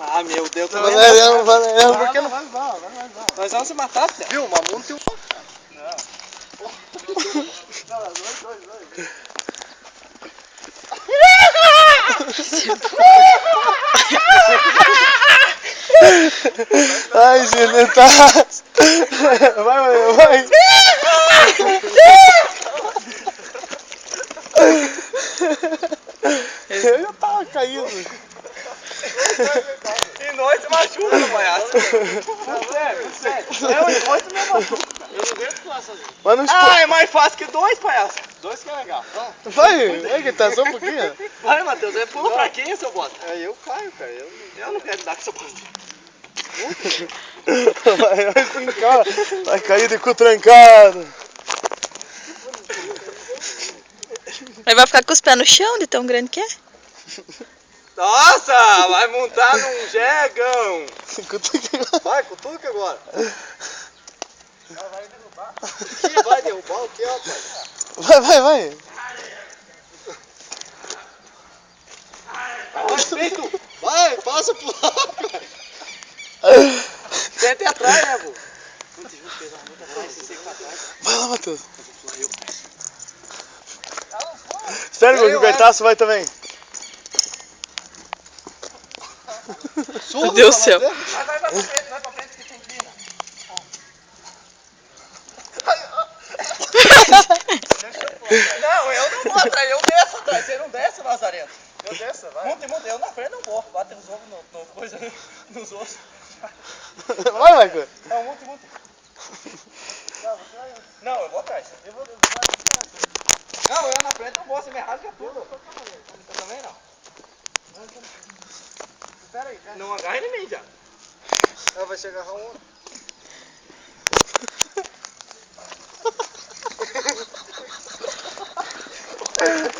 Ah, meu Deus. Não, não, porque não vai. Nós vamos se matar, filho. viu, uma mão tem um... Ai, gente, tá... Vai. Eu já tava caído. E nós se machuca, meu palhaço. Sério. Nós se machuca. Eu não aguento pular sozinho. Ah, é mais fácil que dois, palhaço. Dois que é legal. Vai, que tá só um pouquinho. Vai, Matheus, é pulo pra quem, seu bosta? Aí eu caio, cara. Eu não quero dar com seu bosta. Vai trincar, vai cair de cu trancado. Ele vai ficar com os pés no chão de tão grande que é? Nossa, vai montar num jegão. Vai, cutuca agora. Vai derrubar. Vai derrubar o que, rapaz? Vai. Vai, passa pro lado, cara. Sente atrás, né, vô? Vai lá, Matheus. Sério, que o Bertaço vai também. Meu Deus do céu. Vai pra frente que tem clima. Não, eu não vou atrás, eu desço atrás. Você não desce, Nazareno. Eu desço, vai. Monta, eu na frente não vou. Bate os ovos nos ossos. Vai, Michael. Não, monta. Não, eu vou atrás. Não, eu na frente não vou, você me rasga tudo. Eu também não. Espera aí. Não agarra em mim já. Ela vai se agarrar um outro.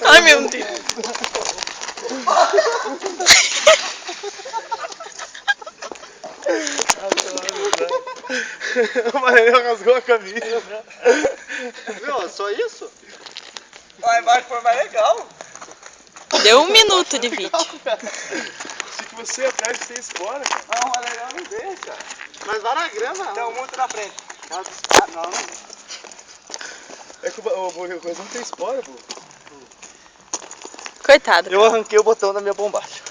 Ai, meu Deus. O Maranhão rasgou a camisa. Viu? Só isso? Vai, foi mais legal. Deu 1 minuto de vídeo. Achei que você atrás sem espora, cara. Não, mais legal não deixa. Mas vai na grama. Então, muito na frente. Não. É que o coisa não tem espora, pô. Coitado. Eu arranquei o botão da minha bombacha.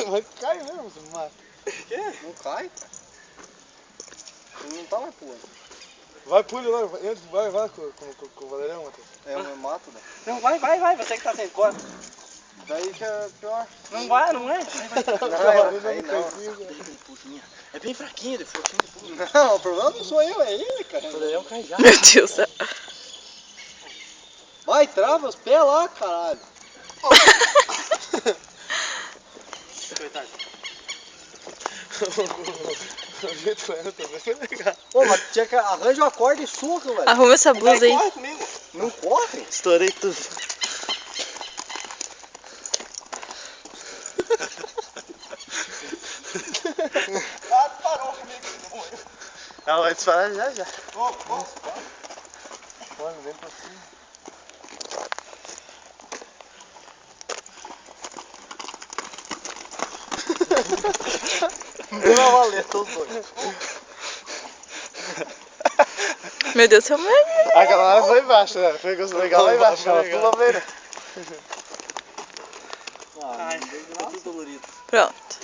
Mas cai mesmo, você mata. Quê? Não cai, cara. Ele não tá mais pulando. Vai, pule lá, vai com o Valerão, Matheus. É, eu me mato, né? Não, vai, você que tá sem corda. Daí que é pior. Não vai. Vai. Não. É bem fraquinho, de pouquinho. Não, o problema não sou eu, é ele, cara. O Valerão cai já. Meu Deus do céu. Vai, trava os pés lá, caralho. Coitado. O jeito que eu também foi legal. Pô, mas tinha que arranjar uma corda e surra, velho. Arruma essa blusa aí. Corre comigo. Não corre? Estourei tudo. Parou comigo. Ela vai disparar já. Vamos. Mano, vem pra cima. Não vai valer, todos os dois. Meu Deus do céu. Aquela hora foi embaixo, né? Foi legal lá embaixo. Ela pula bem, né? Ai, tá tudo dolorido. Pronto.